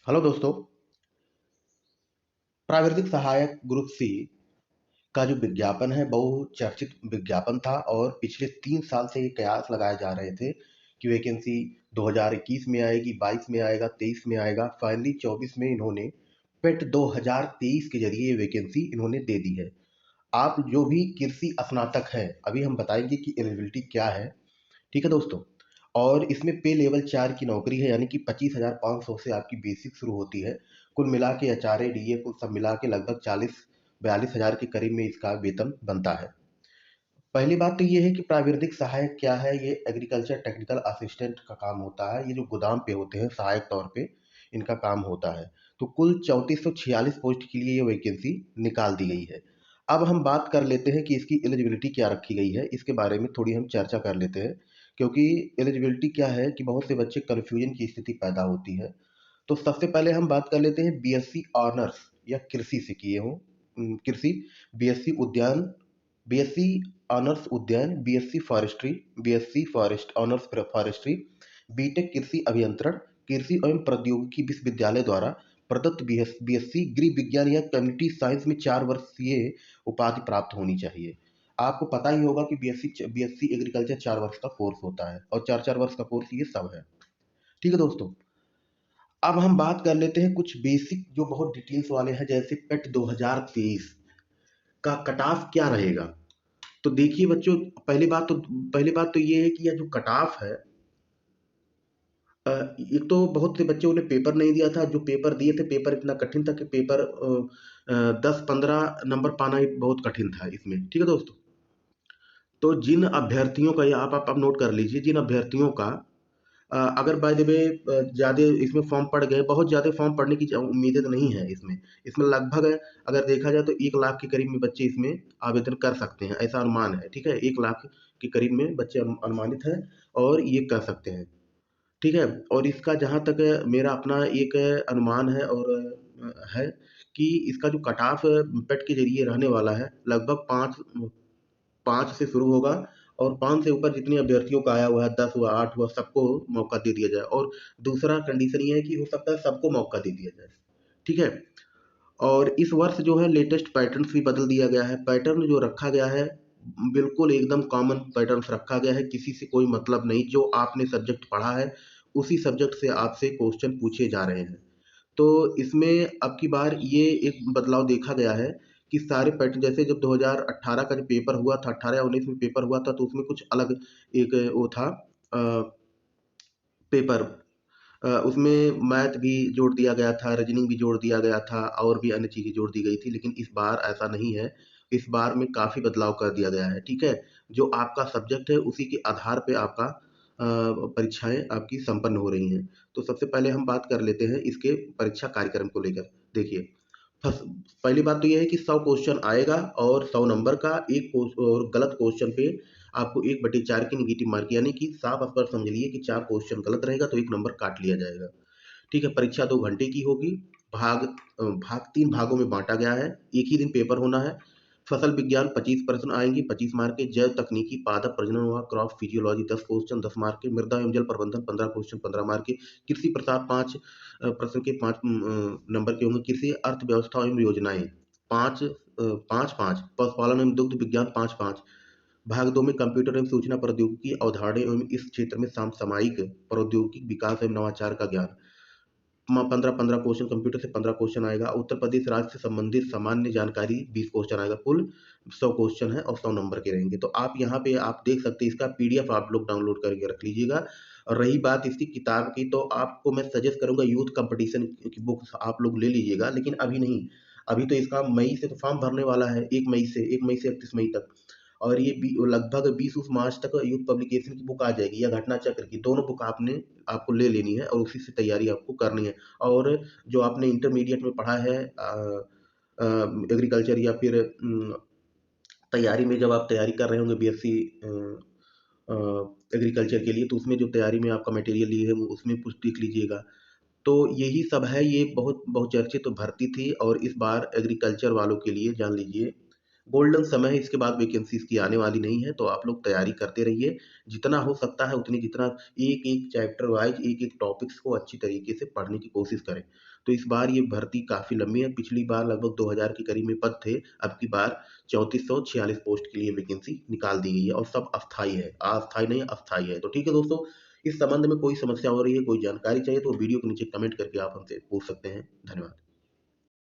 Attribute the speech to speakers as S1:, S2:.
S1: Hello दोस्तों। प्राविधिक सहायक ग्रुप सी का जो विज्ञापन है बहुचर्चित विज्ञापन था और पिछले 3 साल से ये कयास लगाए जा रहे थे कि वैकेंसी 2021 में आएगी, 22 में आएगा, 23 में आएगा। फाइनली 24 में इन्होंने पेट 2023 के जरिए ये वैकेंसी इन्होंने दे दी है। आप जो भी कृषि स्नातक हैं, अभी हम बताएंगे कि एलिजिबिलिटी क्या है। ठीक है दोस्तों। और इसमें पे लेवल 4 की नौकरी है, यानी कि 25,500 से आपकी बेसिक शुरू होती है। कुल मिला के एचआरए डीए कुल सब मिला के लगभग 40-42 हज़ार के करीब में इसका वेतन बनता है। पहली बात तो ये है कि प्राविधिक सहायक क्या है। ये एग्रीकल्चर टेक्निकल असिस्टेंट का काम होता है। ये जो गोदाम पे होते हैं सहायक तौर पे इनका काम होता है। तो कुल 3446 पोस्ट के लिए ये वैकेंसी निकाल दी गई है। अब हम बात कर लेते हैं कि इसकी एलिजिबिलिटी क्या रखी गई है, इसके बारे में थोड़ी हम चर्चा कर लेते हैं। क्योंकि एलिजिबिलिटी क्या है कि बहुत से बच्चे कन्फ्यूजन की स्थिति पैदा होती है। तो सबसे पहले हम बात कर लेते हैं बीएससी ऑनर्स या कृषि से किए हों। कृषि, बीएससी उद्यान, बीएससी ऑनर्स उद्यान, BSc forestry, BSc forest honours forestry, BTech कृषि अभियंत्रण, कृषि एवं प्रौद्योगिकी विश्वविद्यालय द्वारा प्रदत्त बीएससी गृह विज्ञान या कम्युनिटी साइंस में 4 वर्षीय उपाधि प्राप्त होनी चाहिए। आपको पता ही होगा कि बीएससी एग्रीकल्चर 4 वर्ष का कोर्स होता है और 4-4 वर्ष का कोर्स ये सब है। ठीक है दोस्तों। अब हम बात कर लेते हैं कुछ बेसिक जो बहुत डिटेल्स वाले हैं, जैसे पेट 2023 का कट ऑफ क्या रहेगा। तो देखिए बच्चों, पहली बात तो ये है कि यह जो कट ऑफ है, एक तो बहुत से बच्चों ने पेपर नहीं दिया था। जो पेपर दिए थे, पेपर इतना कठिन था कि पेपर 10-15 नंबर पाना ही बहुत कठिन था इसमें। ठीक है दोस्तों। तो जिन अभ्यर्थियों का, ये आप नोट कर लीजिए, जिन अभ्यर्थियों का अगर बाय द वे ज़्यादा इसमें फॉर्म पड़ गए, बहुत ज़्यादा फॉर्म पड़ने की उम्मीदें तो नहीं है इसमें। इसमें लगभग अगर देखा जाए तो 1 लाख के करीब में बच्चे इसमें आवेदन कर सकते हैं, ऐसा अनुमान है। ठीक है, 1 लाख के करीब में बच्चे अनुमानित हैं और ये कर सकते हैं। ठीक है। और इसका जहाँ तक मेरा अपना एक अनुमान है और है कि इसका जो कट ऑफ पेट के जरिए रहने वाला है, लगभग 5 से शुरू होगा और 5 से ऊपर जितने अभ्यर्थियों का आया हुआ है, 10 हुआ, 8 हुआ, सबको मौका दे दिया जाए। और दूसरा कंडीशन ये है कि हो सकता है सबको मौका दे दिया जाए। ठीक है। और इस वर्ष जो है लेटेस्ट पैटर्न्स भी बदल दिया गया है। पैटर्न जो रखा गया है बिल्कुल एकदम कॉमन पैटर्न्स रखा गया है, किसी से कोई मतलब नहीं। जो आपने सब्जेक्ट पढ़ा है उसी सब्जेक्ट से आपसे क्वेश्चन पूछे जा रहे हैं। तो इसमें अब की बार ये एक बदलाव देखा गया है कि सारे पैटर्न, जैसे जब 2018 का जो पेपर हुआ था, 18 या 19 में पेपर हुआ था, तो उसमें कुछ अलग एक वो था पेपर। उसमें मैथ भी जोड़ दिया गया था, रीजनिंग भी जोड़ दिया गया था और भी अन्य चीज़ें जोड़ दी गई थी। लेकिन इस बार ऐसा नहीं है। इस बार में काफ़ी बदलाव कर दिया गया है। ठीक है। जो आपका सब्जेक्ट है उसी के आधार पे आपका परीक्षाएं आपकी संपन्न हो रही हैं। तो सबसे पहले हम बात कर लेते हैं इसके परीक्षा कार्यक्रम को लेकर। देखिए, फर्स्ट पहली बात तो ये है कि 100 क्वेश्चन आएगा और 100 नंबर का। एक और गलत क्वेश्चन पे आपको 1/4 की नेगेटिव मार्क, यानी कि साफ स्पष्ट समझ लीजिए कि 4 क्वेश्चन गलत रहेगा तो 1 नंबर काट लिया जाएगा। ठीक है। परीक्षा 2 घंटे की होगी। भाग 3 भागों में बाँटा गया है। एक ही दिन पेपर होना है। फसल विज्ञान 25 प्रश्न आएँगे, 25 मार्क के। जैव तकनीकी, पादप प्रजनन व क्रॉप फिजियोलॉजी 10 क्वेश्चन 10 मार्क के। मृदा एवं जल प्रबंधन 15 क्वेश्चन 15 मार्क के। कृषि प्रसार 5 प्रश्न के 5 नंबर के होंगे। कृषि अर्थव्यवस्था एवं योजनाएँ 5-5। पशुपालन एवं दुग्ध विज्ञान 5-5। भाग 2 में कंप्यूटर एवं सूचना प्रौद्योगिकी अवधारणाएँ एवं इस क्षेत्र में समसामयिक प्रौद्योगिकी विकास एवं नवाचार का ज्ञान। 15-15 क्वेश्चन कंप्यूटर से 15 क्वेश्चन आएगा। उत्तर प्रदेश राज्य से संबंधित सामान्य जानकारी 20 क्वेश्चन आएगा। कुल 100 क्वेश्चन है और 100 नंबर के रहेंगे। तो आप यहाँ पे आप देख सकते हैं, इसका पीडीएफ आप लोग डाउनलोड करके रख लीजिएगा। और रही बात इसकी किताब की, तो आपको मैं सजेस्ट करूँगा यूथ कंपटीशन की बुक्स आप लोग ले लीजिएगा, लेकिन अभी नहीं। अभी तो इसका मई से तो फॉर्म भरने वाला है, 1 मई से 31 मई तक। और ये लगभग 20 मार्च तक यूथ पब्लिकेशन की बुक आ जाएगी या घटना चक्र की। दोनों बुक आपको ले लेनी है और उसी से तैयारी आपको करनी है। और जो आपने इंटरमीडिएट में पढ़ा है एग्रीकल्चर या फिर तैयारी में, जब आप तैयारी कर रहे होंगे बीएससी एग्रीकल्चर के लिए, तो उसमें जो तैयारी में आपका मटेरियल लिए है वो उसमें कुछ देख लीजिएगा। तो यही सब है। ये बहुत बहुचर्चित तो भर्ती थी और इस बार एग्रीकल्चर वालों के लिए जान लीजिए गोल्डन समय है, इसके बाद वैकेंसी इसकी आने वाली नहीं है, तो आप लोग तैयारी करते रहिए। जितना हो सकता है उतनी, जितना एक-एक चैप्टर वाइज़, एक-एक टॉपिक्स को अच्छी तरीके से पढ़ने की कोशिश करें। तो इस बार ये भर्ती काफ़ी लंबी है, पिछली बार लगभग 2000 के करीब में पद थे, अब की बार 3446 पोस्ट के लिए वैकेंसी निकाल दी गई है और सब अस्थायी है, अस्थायी नहीं अस्थायी है। तो ठीक है दोस्तों, इस संबंध में कोई समस्या हो रही है, कोई जानकारी चाहिए तो वीडियो के नीचे कमेंट करके आप हमसे पूछ सकते हैं। धन्यवाद।